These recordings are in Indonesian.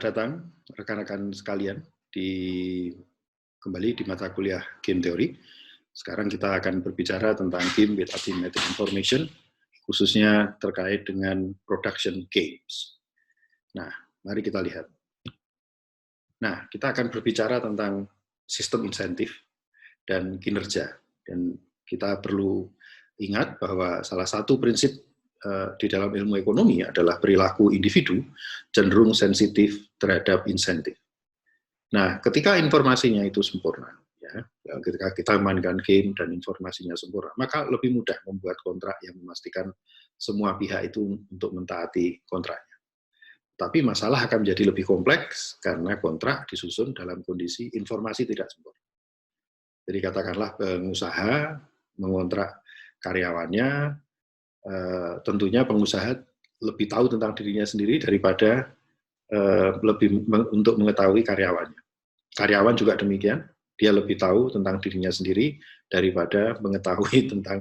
datang rekan-rekan sekalian kembali di mata kuliah Game Theory. Sekarang kita akan berbicara tentang game with asymmetric information, khususnya terkait dengan production games. Nah, mari kita lihat. Nah, kita akan berbicara tentang sistem insentif dan kinerja. Dan kita perlu ingat bahwa salah satu prinsip di dalam ilmu ekonomi adalah perilaku individu cenderung sensitif terhadap insentif. Nah, ketika informasinya itu sempurna, ya, ketika kita mainkan game dan informasinya sempurna, maka lebih mudah membuat kontrak yang memastikan semua pihak itu untuk mentaati kontraknya. Tapi masalah akan menjadi lebih kompleks karena kontrak disusun dalam kondisi informasi tidak sempurna. Jadi katakanlah pengusaha mengontrak karyawannya, tentunya pengusaha lebih tahu tentang dirinya sendiri daripada lebih untuk mengetahui karyawannya. Karyawan juga demikian, dia lebih tahu tentang dirinya sendiri daripada mengetahui tentang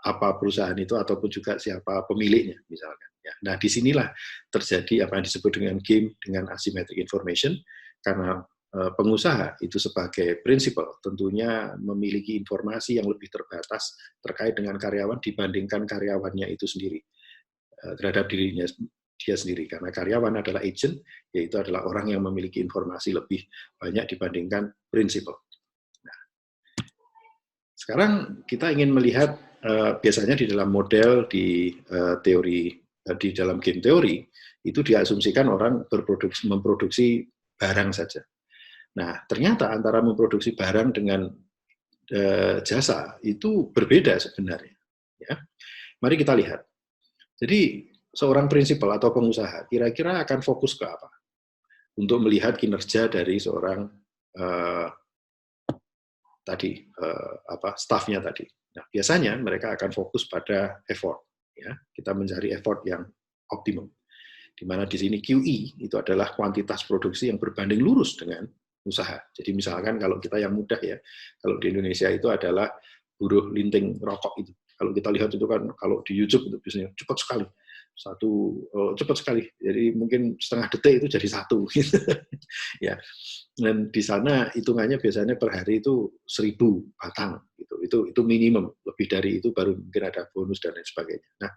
apa perusahaan itu ataupun juga siapa pemiliknya misalkan. Ya. Nah, disinilah terjadi apa yang disebut dengan game dengan asymmetric information, karena pengusaha itu sebagai prinsipal tentunya memiliki informasi yang lebih terbatas terkait dengan karyawan dibandingkan karyawannya itu sendiri terhadap dirinya dia sendiri, karena karyawan adalah agent, yaitu adalah orang yang memiliki informasi lebih banyak dibandingkan prinsipal. Nah, sekarang kita ingin melihat biasanya di dalam model di teori di dalam game teori itu diasumsikan orang memproduksi barang saja. Nah, ternyata antara memproduksi barang dengan jasa itu berbeda sebenarnya. Ya. Mari kita lihat. Jadi, seorang prinsipal atau pengusaha kira-kira akan fokus ke apa? Untuk melihat kinerja dari seorang stafnya tadi. Nah, biasanya mereka akan fokus pada effort. Ya. Kita mencari effort yang optimum. Di mana di sini QE itu adalah kuantitas produksi yang berbanding lurus dengan usaha. Jadi misalkan kalau kita yang mudah ya, kalau di Indonesia itu adalah buruh linting rokok itu. Kalau kita lihat itu kan kalau di YouTube itu biasanya cepat sekali. Cepat sekali. Jadi mungkin setengah detik itu jadi satu gitu. Ya. Dan di sana hitungannya biasanya per hari itu 1000 batang gitu. Itu minimum. Lebih dari itu baru mungkin ada bonus dan lain sebagainya. Nah,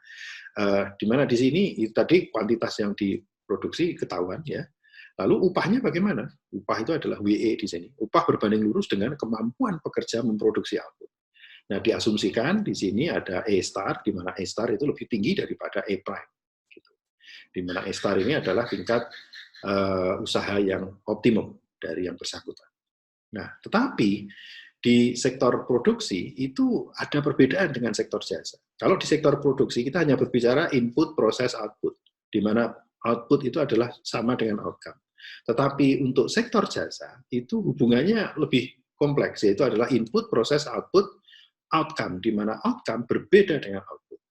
di mana di sini tadi kuantitas yang diproduksi ketahuan ya. Lalu upahnya bagaimana? Upah itu adalah WE di sini. Upah berbanding lurus dengan kemampuan pekerja memproduksi output. Nah, diasumsikan di sini ada E star, di mana E star itu lebih tinggi daripada E prime. Gitu. Di mana E star ini adalah tingkat usaha yang optimum dari yang bersangkutan. Nah, tetapi di sektor produksi itu ada perbedaan dengan sektor jasa. Kalau di sektor produksi kita hanya berbicara input, proses, output, di mana output itu adalah sama dengan outcome. Tetapi untuk sektor jasa itu hubungannya lebih kompleks, yaitu adalah input, proses, output, outcome, di mana outcome berbeda dengan output.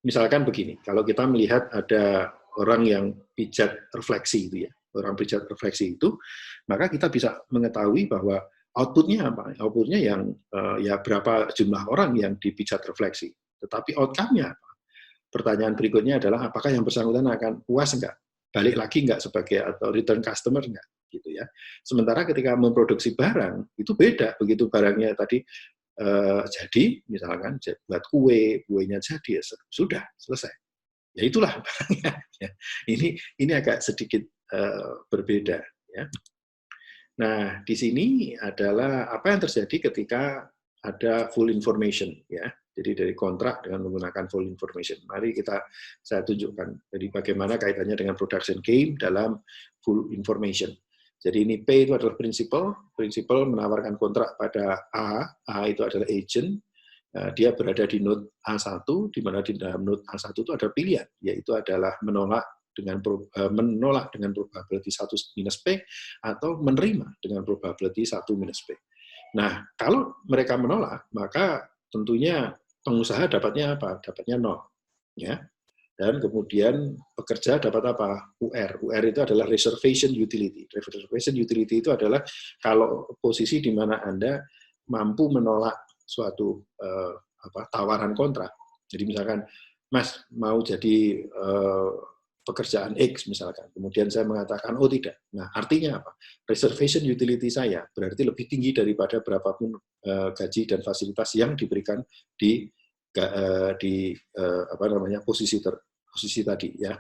Misalkan begini, kalau kita melihat ada orang yang pijat refleksi itu ya, orang pijat refleksi itu, maka kita bisa mengetahui bahwa outputnya apa? Outputnya yang ya berapa jumlah orang yang dipijat refleksi. Tetapi outcome-nya apa? Pertanyaan berikutnya adalah apakah yang bersangkutan akan puas enggak? Balik lagi enggak sebagai atau return customer enggak? Gitu ya. Sementara ketika memproduksi barang itu beda. Begitu barangnya tadi jadi, misalkan buat kuenya jadi ya sudah selesai. Ya itulah barangnya. Ya. Ini agak sedikit berbeda. Ya. Nah, di sini adalah apa yang terjadi ketika ada full information, ya. Jadi dari kontrak dengan menggunakan full information. Mari saya tunjukkan. Jadi bagaimana kaitannya dengan production game dalam full information. Jadi ini P itu adalah prinsipal menawarkan kontrak pada A itu adalah agent, dia berada di node A1, di mana di dalam node A1 itu ada pilihan, yaitu adalah menolak dengan probability 1 minus P, atau menerima dengan probability 1 minus P. Nah, kalau mereka menolak, maka tentunya pengusaha dapatnya apa? Dapatnya 0. Ya. Dan kemudian pekerja dapat apa? UR. UR itu adalah reservation utility. Reservation utility itu adalah kalau posisi di mana Anda mampu menolak suatu tawaran kontrak. Jadi misalkan, Mas mau jadi pekerjaan X misalkan, kemudian saya mengatakan, oh tidak. Nah, artinya apa? Reservation utility saya berarti lebih tinggi daripada berapapun gaji dan fasilitas yang diberikan di posisi tadi ya,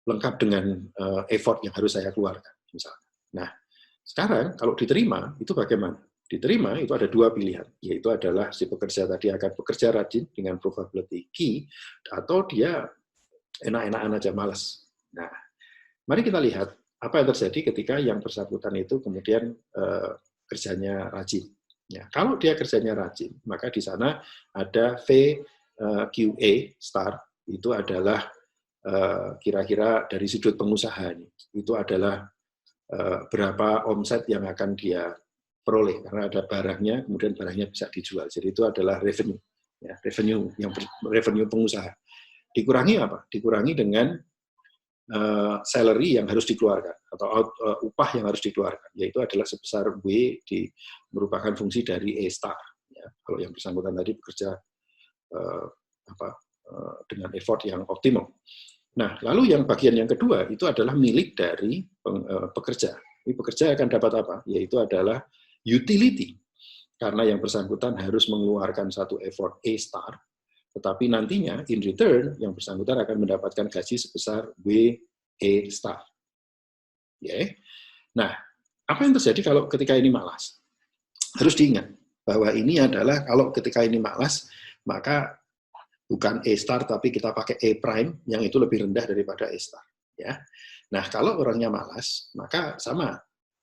lengkap dengan effort yang harus saya keluarkan misalkan. Nah, sekarang kalau diterima itu bagaimana? Diterima itu ada dua pilihan, yaitu adalah si pekerja tadi akan bekerja rajin dengan probability key, atau dia enak-enakan aja, malas. Nah, mari kita lihat apa yang terjadi ketika yang bersangkutan itu kemudian kerjanya rajin. Ya, kalau dia kerjanya rajin, maka di sana ada VQA star, itu adalah kira-kira dari sudut pengusaha ini, itu adalah berapa omset yang akan dia peroleh, karena ada barangnya, kemudian barangnya bisa dijual. Jadi itu adalah revenue, ya, revenue pengusaha. Dikurangi apa? Dikurangi dengan salary yang harus dikeluarkan atau upah yang harus dikeluarkan, yaitu adalah sebesar W merupakan fungsi dari E star. Ya, kalau yang bersangkutan tadi bekerja dengan effort yang optimum. Nah, lalu yang bagian yang kedua itu adalah milik dari pekerja. Ini pekerja akan dapat apa? Yaitu adalah utility, karena yang bersangkutan harus mengeluarkan satu effort A star, tetapi nantinya in return yang bersangkutan akan mendapatkan gaji sebesar WE star. Yeah. Nah, apa yang terjadi kalau ketika ini malas? Harus diingat bahwa ini adalah kalau ketika ini malas, maka bukan E star tapi kita pakai E prime yang itu lebih rendah daripada E star. Ya. Nah, kalau orangnya malas, maka sama,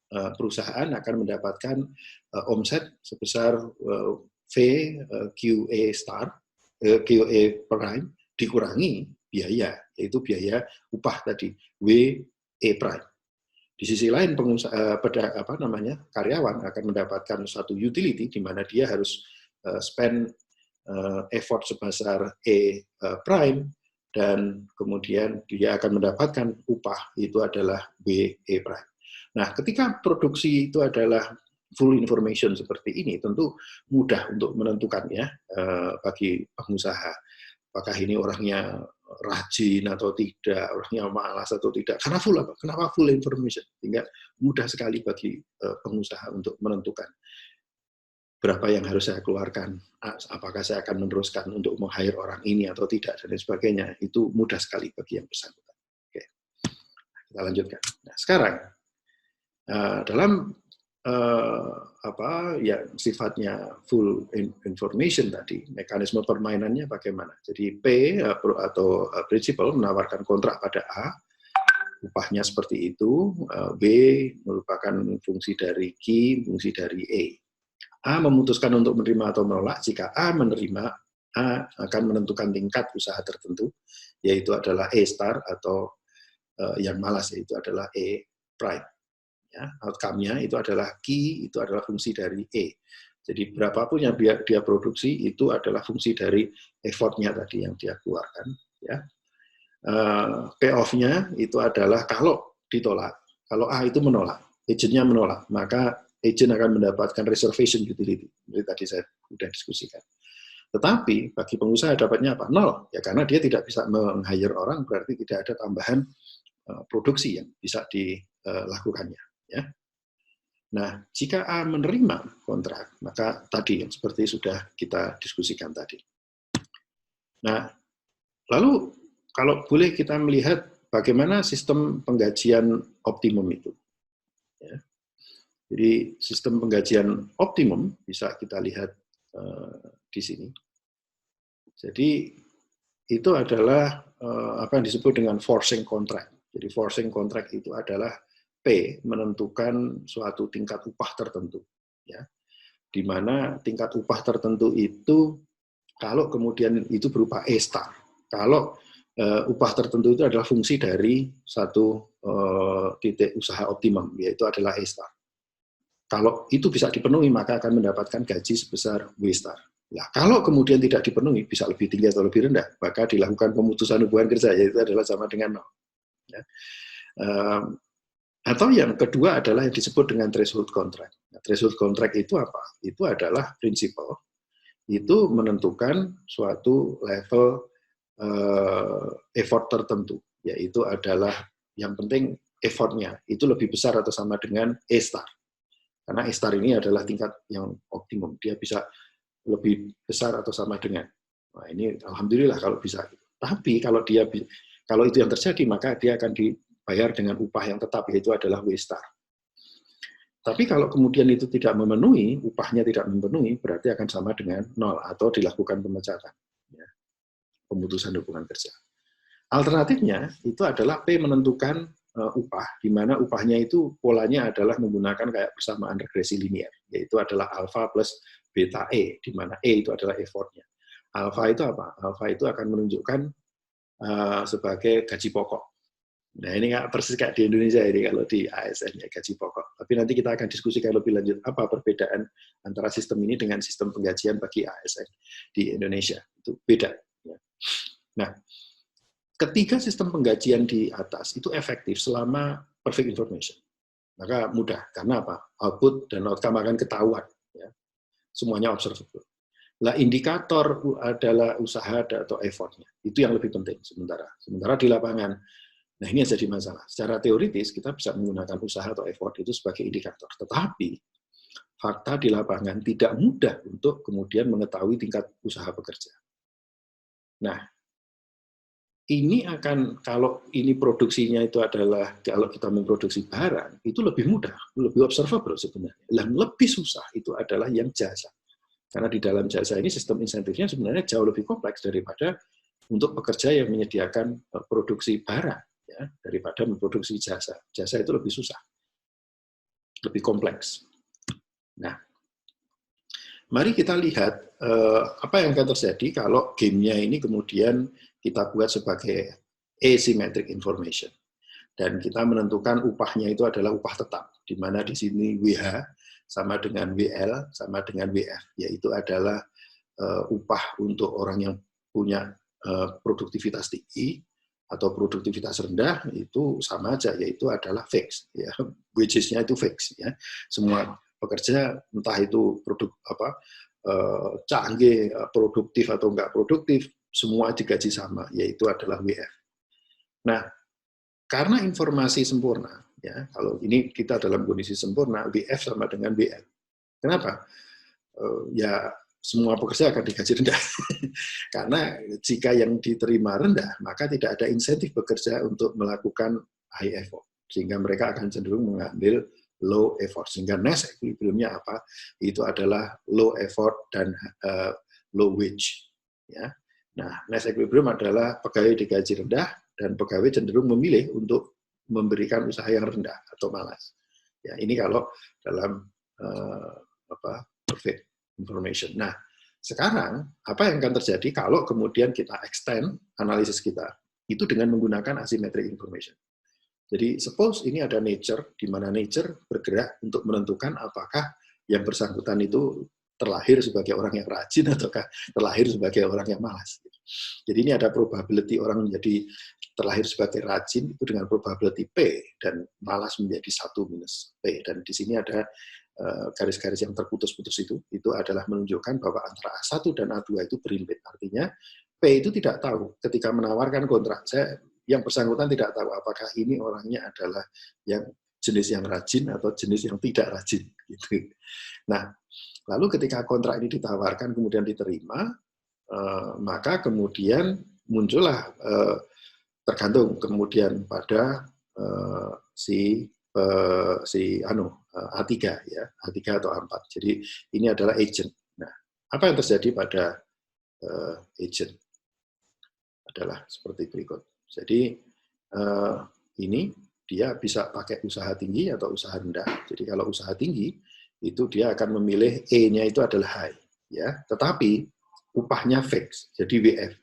perusahaan akan mendapatkan omset sebesar VQA star, QA prime dikurangi biaya, yaitu biaya upah tadi, WE prime. Di sisi lain karyawan akan mendapatkan satu utility di mana dia harus spend effort sebesar E prime, dan kemudian dia akan mendapatkan upah itu adalah WE prime. Nah, ketika produksi itu adalah full information seperti ini, tentu mudah untuk menentukan ya bagi pengusaha, apakah ini orangnya rajin atau tidak, orangnya malas atau tidak. Karena full apa? Kenapa full information? Sehingga mudah sekali bagi pengusaha untuk menentukan berapa yang harus saya keluarkan, apakah saya akan meneruskan untuk meng-hire orang ini atau tidak, dan sebagainya. Itu mudah sekali bagi yang bersangkutan. Oke. Kita lanjutkan. Nah, sekarang dalam sifatnya full information tadi, mekanisme permainannya bagaimana? Jadi P atau principal menawarkan kontrak pada A, upahnya seperti itu. B merupakan fungsi dari Q, fungsi dari E. A memutuskan untuk menerima atau menolak. Jika A menerima, A akan menentukan tingkat usaha tertentu, yaitu adalah E star, atau yang malas yaitu adalah E prime. Ya, outcome-nya itu adalah key, itu adalah fungsi dari E. Jadi berapapun yang dia produksi itu adalah fungsi dari effort-nya tadi yang dia keluarkan. Ya. Payoff-nya itu adalah kalau ditolak, kalau A itu menolak, agent-nya menolak, maka agent akan mendapatkan reservation utility. Jadi tadi saya sudah diskusikan. Tetapi bagi pengusaha dapatnya apa? Nol. Ya, karena dia tidak bisa meng-hire orang, berarti tidak ada tambahan produksi yang bisa dilakukannya. Ya. Nah, jika A menerima kontrak, maka tadi yang seperti sudah kita diskusikan tadi. Nah, lalu kalau boleh kita melihat bagaimana sistem penggajian optimum itu. Ya. Jadi sistem penggajian optimum bisa kita lihat di sini. Jadi itu adalah apa yang disebut dengan forcing contract. Jadi forcing contract itu adalah P menentukan suatu tingkat upah tertentu, ya, di mana tingkat upah tertentu itu kalau kemudian itu berupa E star, kalau upah tertentu itu adalah fungsi dari satu titik usaha optimum, yaitu adalah E star. Kalau itu bisa dipenuhi, maka akan mendapatkan gaji sebesar W star. Nah, kalau kemudian tidak dipenuhi, bisa lebih tinggi atau lebih rendah, maka dilakukan pemutusan hubungan kerja, yaitu adalah sama dengan 0. Ya. Atau yang kedua adalah yang disebut dengan threshold contract. Nah, threshold contract itu apa? Itu adalah prinsipal, itu menentukan suatu level effort tertentu, yaitu adalah yang penting effort-nya itu lebih besar atau sama dengan A star. Karena A star ini adalah tingkat yang optimum, dia bisa lebih besar atau sama dengan. Nah, ini alhamdulillah kalau bisa. Tapi kalau itu yang terjadi, maka dia akan dibayar dengan upah yang tetap, yaitu adalah W star. Tapi kalau kemudian itu tidak memenuhi, upahnya tidak memenuhi, berarti akan sama dengan 0 atau dilakukan pemecatan, ya, pemutusan hubungan kerja. Alternatifnya itu adalah P menentukan upah, di mana upahnya itu polanya adalah menggunakan kayak persamaan regresi linier, yaitu adalah alfa plus beta E, di mana E itu adalah effortnya. Alfa itu apa? Alfa itu akan menunjukkan sebagai gaji pokok. Nah, ini nggak persis kayak di Indonesia ini kalau di ASN ya, gaji pokok. Tapi nanti kita akan diskusikan lebih lanjut apa perbedaan antara sistem ini dengan sistem penggajian bagi ASN di Indonesia. Itu beda. Ya. Nah, ketiga sistem penggajian di atas itu efektif selama perfect information. Maka mudah, karena apa? Output dan outcome akan ketahuan. Ya. Semuanya observable. Lah, indikator adalah usaha atau effortnya. Itu yang lebih penting sementara. Sementara di lapangan, nah ini yang jadi masalah. Secara teoritis kita bisa menggunakan usaha atau effort itu sebagai indikator. Tetapi fakta di lapangan tidak mudah untuk kemudian mengetahui tingkat usaha pekerja. Nah, ini akan, kalau ini produksinya itu adalah, kalau kita memproduksi barang, itu lebih mudah, lebih observable sebenarnya. Yang lebih susah itu adalah yang jasa. Karena di dalam jasa ini sistem insentifnya sebenarnya jauh lebih kompleks daripada untuk pekerja yang menyediakan produksi barang. Ya, daripada memproduksi jasa. Jasa itu lebih susah, lebih kompleks. Nah, mari kita lihat apa yang akan terjadi kalau gamenya ini kemudian kita buat sebagai asymmetric information. Dan kita menentukan upahnya itu adalah upah tetap, di mana di sini WH sama dengan WL sama dengan WF, yaitu adalah upah untuk orang yang punya produktivitas tinggi atau produktivitas rendah itu sama aja, yaitu adalah fix, ya, wages-nya itu fix, ya. Semua pekerja entah itu produk canggih, produktif atau enggak produktif, semua digaji sama, yaitu adalah WF. Nah, karena informasi sempurna, ya, kalau ini kita dalam kondisi sempurna, WF sama dengan WF. Kenapa? Ya, semua pekerja akan digaji rendah. Karena jika yang diterima rendah, maka tidak ada insentif bekerja untuk melakukan high effort. Sehingga mereka akan cenderung mengambil low effort. Sehingga Nash equilibrium-nya apa? Itu adalah low effort dan low wage. Ya. Nah, Nash equilibrium adalah pegawai digaji rendah dan pegawai cenderung memilih untuk memberikan usaha yang rendah atau malas. Ya, ini kalau dalam perfect information. Nah, sekarang apa yang akan terjadi kalau kemudian kita extend analisis kita itu dengan menggunakan asymmetric information. Jadi suppose ini ada nature, di mana nature bergerak untuk menentukan apakah yang bersangkutan itu terlahir sebagai orang yang rajin ataukah terlahir sebagai orang yang malas. Jadi ini ada probability orang menjadi terlahir sebagai rajin itu dengan probability P dan malas menjadi 1 minus P. Dan di sini ada garis-garis yang terputus-putus itu adalah menunjukkan bahwa antara A1 dan A2 itu berimbit. Artinya P itu tidak tahu ketika menawarkan kontrak. Yang bersangkutan tidak tahu apakah ini orangnya adalah yang jenis yang rajin atau jenis yang tidak rajin. Gitu. Nah, lalu ketika kontrak ini ditawarkan kemudian diterima, maka kemudian muncullah tergantung kemudian pada A3 ya, A3 atau A4. Jadi ini adalah agent. Nah, apa yang terjadi pada agent adalah seperti berikut. Jadi ini dia bisa pakai usaha tinggi atau usaha rendah. Jadi kalau usaha tinggi itu dia akan memilih E-nya itu adalah high, ya. Tetapi upahnya fix, jadi WF.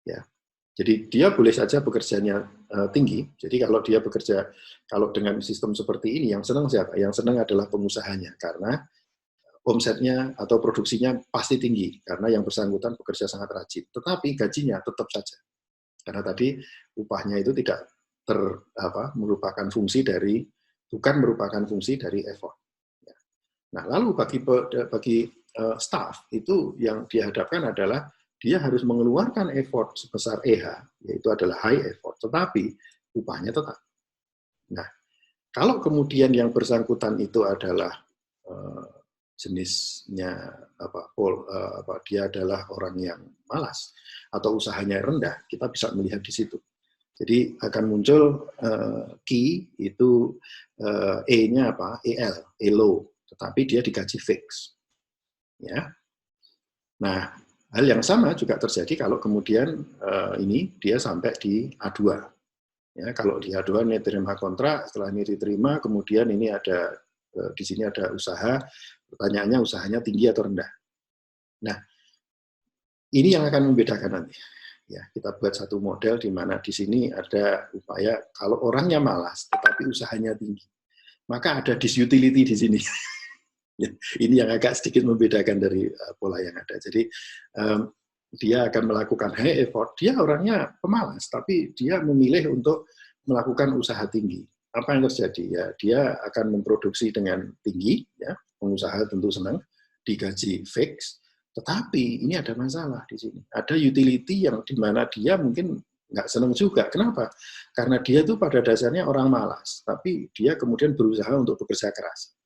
Ya. Jadi dia boleh saja bekerjanya tinggi. Jadi kalau dia bekerja, kalau dengan sistem seperti ini, yang senang siapa? Yang senang adalah pengusahanya, karena omsetnya atau produksinya pasti tinggi, karena yang bersangkutan bekerja sangat rajin. Tetapi gajinya tetap saja, karena tadi upahnya itu tidak merupakan fungsi dari, bukan merupakan fungsi dari effort. Nah, lalu bagi staff itu yang dihadapkan adalah dia harus mengeluarkan effort sebesar EH, yaitu adalah high effort, tetapi upahnya tetap. Nah, kalau kemudian yang bersangkutan itu adalah jenisnya dia adalah orang yang malas atau usahanya rendah, kita bisa melihat di situ. Jadi akan muncul key itu E-nya apa? EL, low, tetapi dia digaji fix. Ya. Nah, hal yang sama juga terjadi kalau kemudian ini dia sampai di A2. Ya, kalau di A2 ini terima kontrak, setelah ini diterima, kemudian ini ada di sini ada usaha, pertanyaannya usahanya tinggi atau rendah. Nah, ini yang akan membedakan nanti. Ya, kita buat satu model di mana di sini ada upaya kalau orangnya malas tetapi usahanya tinggi, maka ada disutility di sini. Ini yang agak sedikit membedakan dari pola yang ada. Jadi dia akan melakukan high effort, dia orangnya pemalas, tapi dia memilih untuk melakukan usaha tinggi. Apa yang terjadi? Ya, dia akan memproduksi dengan tinggi, ya, pengusaha tentu senang, digaji fix, tetapi ini ada masalah di sini. Ada utility yang di mana dia mungkin nggak senang juga. Kenapa? Karena dia tuh pada dasarnya orang malas, tapi dia kemudian berusaha untuk bekerja keras.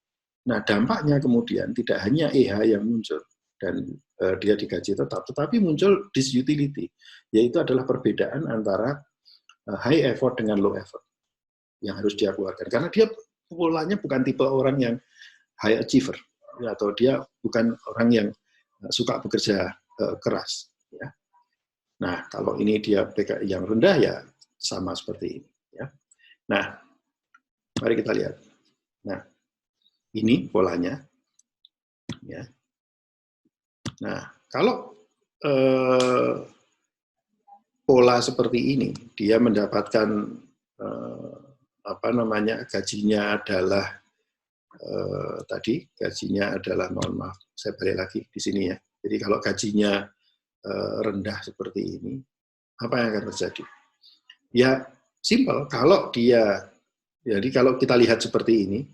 Nah, dampaknya kemudian tidak hanya EH yang muncul, dan dia digaji tetap, tetapi muncul disutility, yaitu adalah perbedaan antara high effort dengan low effort yang harus dia keluarkan. Karena dia polanya bukan tipe orang yang high achiever, atau dia bukan orang yang suka bekerja keras. Ya. Nah, kalau ini dia PKI yang rendah, ya sama seperti ini. Ya. Nah, mari kita lihat. Nah, ini polanya. Ya. Nah, kalau pola seperti ini, dia mendapatkan gajinya adalah tadi gajinya adalah, mohon maaf, saya balik lagi di sini ya. Jadi kalau gajinya rendah seperti ini, apa yang akan terjadi? Ya, simple. Jadi kalau kita lihat seperti ini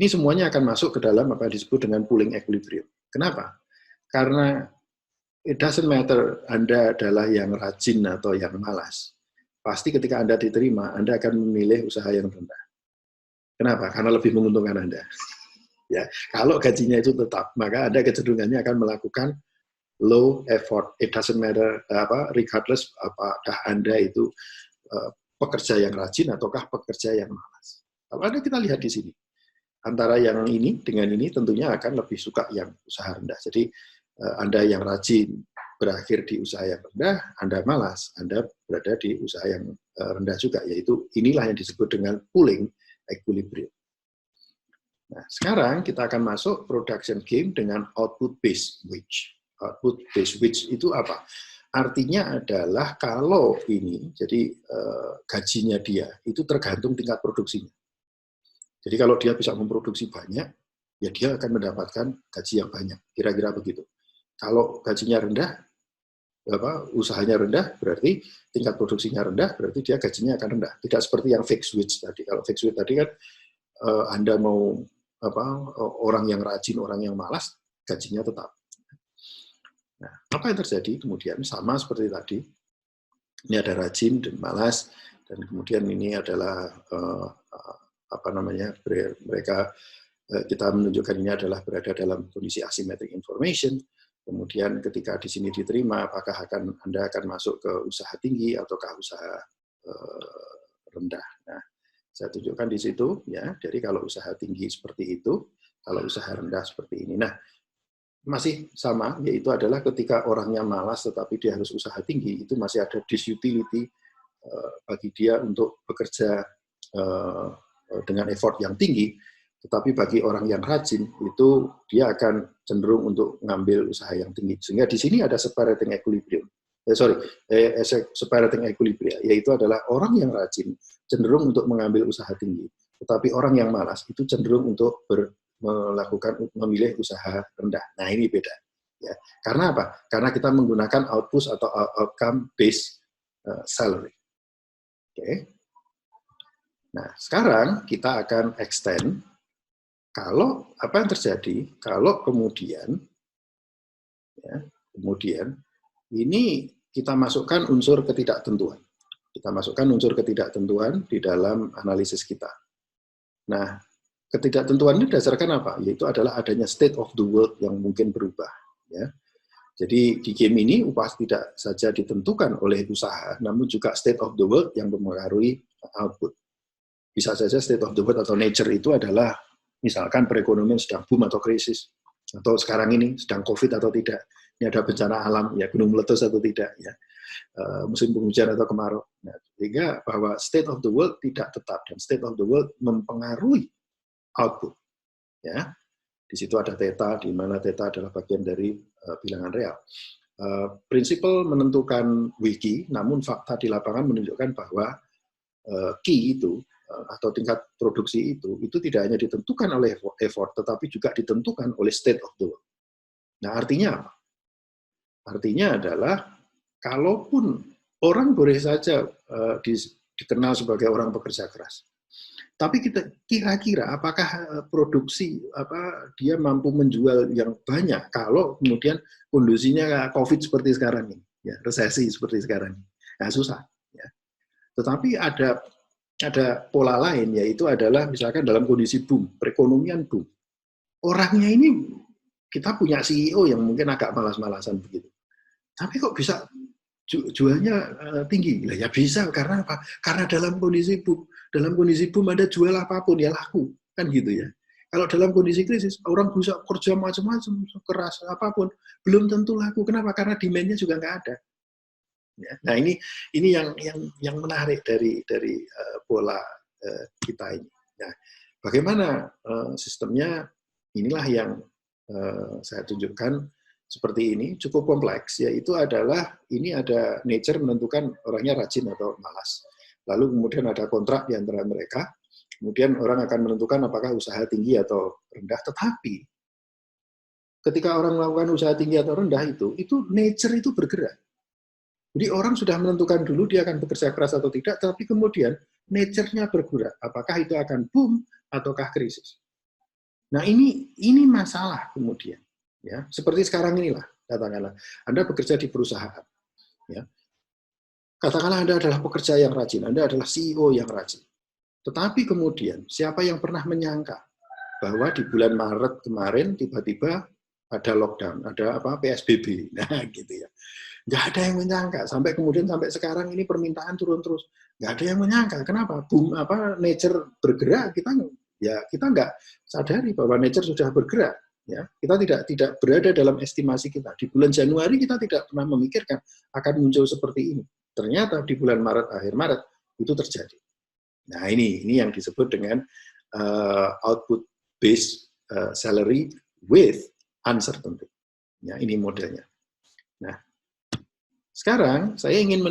semuanya akan masuk ke dalam apa yang disebut dengan pooling equilibrium. Kenapa? Karena it doesn't matter Anda adalah yang rajin atau yang malas. Pasti ketika Anda diterima, Anda akan memilih usaha yang rendah. Kenapa? Karena lebih menguntungkan Anda. Ya, kalau gajinya itu tetap, maka Anda kecenderungannya akan melakukan low effort. It doesn't matter regardless apakah Anda itu pekerja yang rajin ataukah pekerja yang malas. Kalau Anda kita lihat di sini, antara yang ini dengan ini tentunya akan lebih suka yang usaha rendah. Jadi Anda yang rajin berakhir di usaha yang rendah, Anda malas, Anda berada di usaha yang rendah juga, yaitu inilah yang disebut dengan pooling equilibrium. Nah, sekarang kita akan masuk production game dengan output based wage. Output based wage itu apa? Artinya adalah kalau ini, jadi gajinya dia itu tergantung tingkat produksinya. Jadi kalau dia bisa memproduksi banyak, ya dia akan mendapatkan gaji yang banyak. Kira-kira begitu. Kalau gajinya rendah, usahanya rendah, berarti tingkat produksinya rendah, berarti dia gajinya akan rendah. Tidak seperti yang fixed wage tadi. Kalau fixed wage tadi kan Anda mau orang yang rajin, orang yang malas, gajinya tetap. Nah, apa yang terjadi kemudian sama seperti tadi. Ini ada rajin dan malas, dan kemudian ini adalah mereka, kita menunjukkan ini adalah berada dalam kondisi asymmetric information. Kemudian ketika di sini diterima, apakah Anda akan masuk ke usaha tinggi ataukah usaha rendah. Nah, saya tunjukkan di situ, ya. Jadi kalau usaha tinggi seperti itu, kalau usaha rendah seperti ini. Nah, masih sama, yaitu adalah ketika orangnya malas tetapi dia harus usaha tinggi, itu masih ada disutility bagi dia untuk bekerja dengan effort yang tinggi. Tetapi bagi orang yang rajin, itu dia akan cenderung untuk mengambil usaha yang tinggi. Sehingga di sini ada separating equilibrium. Separating equilibrium, yaitu adalah orang yang rajin cenderung untuk mengambil usaha tinggi. Tetapi orang yang malas itu cenderung untuk memilih usaha rendah. Nah, ini beda. Ya. Karena apa? Karena kita menggunakan output atau outcome based salary. Oke. Nah, sekarang kita akan extend kalau apa yang terjadi kalau kemudian ini kita masukkan unsur ketidaktentuan. Kita masukkan unsur ketidaktentuan di dalam analisis kita. Nah, ketidaktentuan ini berdasarkan apa? Yaitu adalah adanya state of the world yang mungkin berubah. Ya. Jadi di game ini upah tidak saja ditentukan oleh usaha, namun juga state of the world yang mempengaruhi output. Bisa saja state of the world atau nature itu adalah misalkan perekonomian sedang boom atau krisis, atau sekarang ini sedang COVID atau tidak. Ini ada bencana alam, ya gunung meletus atau tidak, ya musim penghujan atau kemarau. Nah, sehingga bahwa state of the world tidak tetap dan state of the world mempengaruhi output. Ya, di situ ada theta, di mana theta adalah bagian dari bilangan real. Prinsipal menentukan wiki, namun fakta di lapangan menunjukkan bahwa key itu atau tingkat produksi itu tidak hanya ditentukan oleh effort, tetapi juga ditentukan oleh state of the world. Nah, artinya apa? Artinya adalah, kalaupun orang boleh saja dikenal sebagai orang pekerja keras, tapi kita kira-kira apakah produksi dia mampu menjual yang banyak kalau kemudian kondisinya COVID seperti sekarang ini, ya, resesi seperti sekarang ini, nah, susah. Ya. Tetapi ada pola lain, yaitu adalah misalkan dalam kondisi boom, perekonomian boom, orangnya ini kita punya CEO yang mungkin agak malas-malasan begitu. Tapi kok bisa jualnya tinggi? Lah ya bisa, karena apa? Karena dalam kondisi boom ada jual apapun ya laku, kan gitu ya. Kalau dalam kondisi krisis, orang bisa kerja macam-macam, keras apapun, belum tentu laku. Kenapa? Karena demand-nya juga nggak ada. Ya. Nah, ini yang menarik dari pola kita ini. Nah, bagaimana sistemnya? Inilah yang saya tunjukkan seperti ini, cukup kompleks, yaitu adalah ini ada nature menentukan orangnya rajin atau malas. Lalu kemudian ada kontrak di antara mereka, kemudian orang akan menentukan apakah usaha tinggi atau rendah. Tetapi ketika orang melakukan usaha tinggi atau rendah itu nature itu bergerak. Jadi orang sudah menentukan dulu dia akan bekerja keras atau tidak, tapi kemudian nature-nya bergerak. Apakah itu akan boom ataukah krisis? Nah, ini masalah kemudian, ya. Seperti sekarang inilah, katakanlah Anda bekerja di perusahaan, ya. Katakanlah Anda adalah pekerja yang rajin, Anda adalah CEO yang rajin. Tetapi kemudian siapa yang pernah menyangka bahwa di bulan Maret kemarin tiba-tiba ada lockdown, ada PSBB, nah gitu ya. Nggak ada yang menyangka, sampai sekarang ini permintaan turun terus. Nggak ada yang menyangka, kenapa? Boom, nature bergerak, kita nggak sadari bahwa nature sudah bergerak. Ya, kita tidak berada dalam estimasi kita. Di bulan Januari kita tidak pernah memikirkan akan muncul seperti ini. Ternyata di bulan Maret, akhir Maret, itu terjadi. Nah, ini yang disebut dengan output based salary with uncertainty. Ya, ini modelnya. Nah, sekarang saya ingin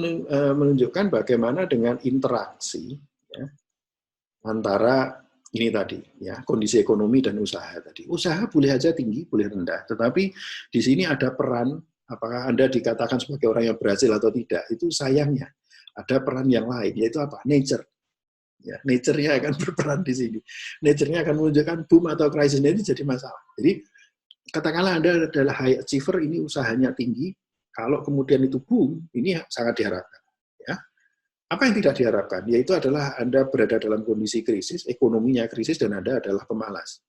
menunjukkan bagaimana dengan interaksi, ya, antara ini tadi, ya, kondisi ekonomi dan usaha tadi. Usaha boleh aja tinggi, boleh rendah, tetapi di sini ada peran, apakah Anda dikatakan sebagai orang yang berhasil atau tidak, itu sayangnya ada peran yang lain, yaitu apa? Nature. Ya, nature-nya akan berperan di sini. Nature-nya akan menunjukkan boom atau krisis, ini jadi masalah. Jadi katakanlah Anda adalah high achiever, ini usahanya tinggi, kalau kemudian itu boom, ini sangat diharapkan. Ya. Apa yang tidak diharapkan? Yaitu adalah Anda berada dalam kondisi krisis, ekonominya krisis, dan Anda adalah pemalas.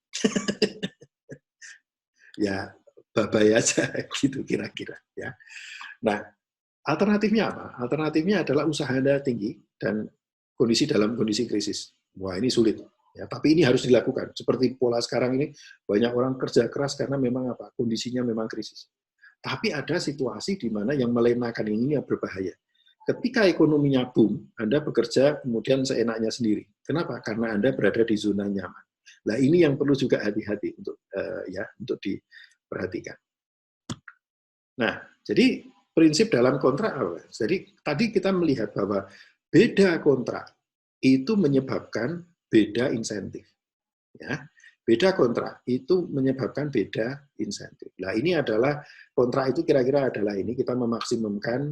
Ya, bye-bye aja, gitu kira-kira. Ya. Nah, alternatifnya apa? Alternatifnya adalah usaha Anda tinggi, dan dalam kondisi krisis. Wah, ini sulit. Ya, tapi ini harus dilakukan. Seperti pola sekarang ini, banyak orang kerja keras karena memang apa? Kondisinya memang krisis. Tapi ada situasi di mana yang melenakan ini yang berbahaya. Ketika ekonominya boom, Anda bekerja kemudian seenaknya sendiri. Kenapa? Karena Anda berada di zona nyaman. Nah, ini yang perlu juga hati-hati untuk diperhatikan. Nah, jadi prinsip dalam kontrak apa? Jadi tadi kita melihat bahwa beda kontrak itu menyebabkan beda insentif. Ya. Beda kontrak itu menyebabkan beda insentif. Nah, ini adalah kontrak itu kira-kira adalah ini, kita memaksimumkan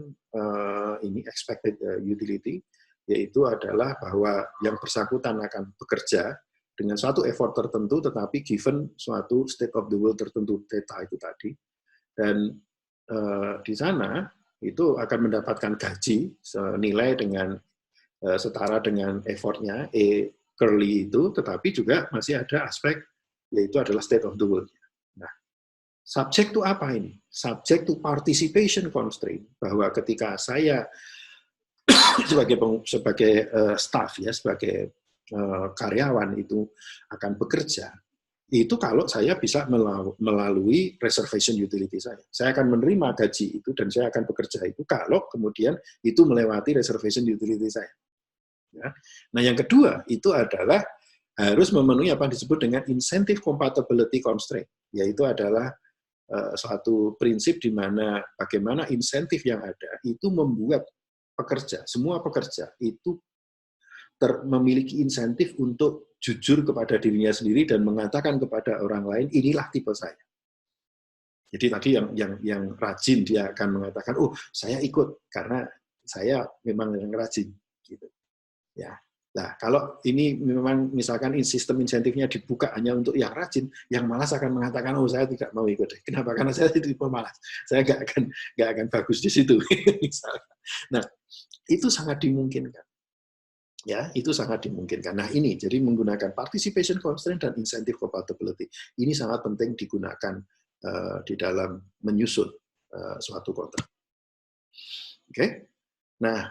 ini expected utility, yaitu adalah bahwa yang bersangkutan akan bekerja dengan suatu effort tertentu, tetapi given suatu state of the world tertentu, theta itu tadi. Dan di sana itu akan mendapatkan gaji senilai dengan setara dengan effortnya curly itu, tetapi juga masih ada aspek yaitu adalah state of the world. Nah, subject to apa ini? Subject to participation constraint, bahwa ketika saya sebagai staff ya, sebagai karyawan itu akan bekerja, itu kalau saya bisa melalui reservation utility saya. Saya akan menerima gaji itu dan saya akan bekerja itu kalau kemudian itu melewati reservation utility saya. Ya. Nah, yang kedua itu adalah harus memenuhi apa yang disebut dengan incentive compatibility constraint, yaitu adalah suatu prinsip di mana bagaimana insentif yang ada itu membuat pekerja, semua pekerja itu memiliki insentif untuk jujur kepada dirinya sendiri dan mengatakan kepada orang lain, inilah tipe saya. Jadi tadi yang rajin dia akan mengatakan, oh saya ikut karena saya memang yang rajin, gitu. Ya. Nah, kalau ini memang misalkan sistem insentifnya dibuka hanya untuk yang rajin, yang malas akan mengatakan, oh saya tidak mau ikut. Kenapa? Karena saya tidak pemalas. Saya nggak akan bagus di situ. Nah, itu sangat dimungkinkan. Ya, itu sangat dimungkinkan. Nah, ini jadi menggunakan participation constraint dan incentive compatibility. Ini sangat penting digunakan di dalam menyusun suatu kontrak. Oke. Nah,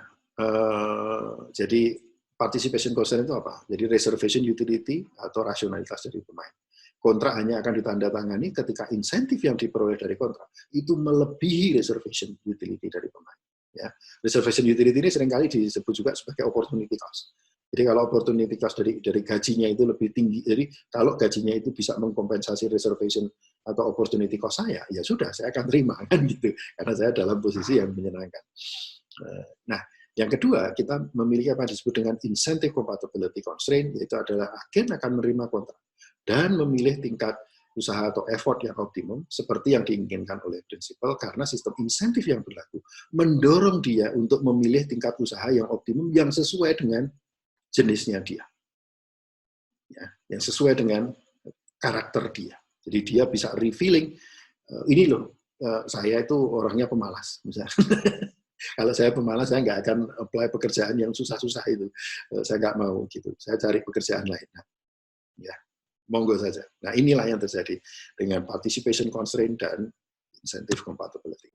jadi participation constraint itu apa? Jadi reservation utility atau rasionalitas dari pemain. Kontrak hanya akan ditandatangani ketika insentif yang diperoleh dari kontrak itu melebihi reservation utility dari pemain. Ya. Reservation utility ini seringkali disebut juga sebagai opportunity cost. Jadi kalau opportunity cost dari gajinya itu lebih tinggi, jadi kalau gajinya itu bisa mengkompensasi reservation atau opportunity cost saya, ya sudah, saya akan terima kan gitu, karena saya dalam posisi yang menyenangkan. Nah, yang kedua, kita memiliki apa yang disebut dengan incentive compatibility constraint, yaitu adalah agen akan menerima kontrak dan memilih tingkat usaha atau effort yang optimum seperti yang diinginkan oleh prinsipal, karena sistem insentif yang berlaku mendorong dia untuk memilih tingkat usaha yang optimum yang sesuai dengan jenisnya dia. Ya, yang sesuai dengan karakter dia. Jadi dia bisa revealing, ini loh, saya itu orangnya pemalas, misalnya. Kalau saya pemalas, saya nggak akan apply pekerjaan yang susah-susah itu. Saya nggak mau gitu. Saya cari pekerjaan lain. Nah, ya, monggo saja. Nah, inilah yang terjadi dengan participation constraint dan incentive compatibility.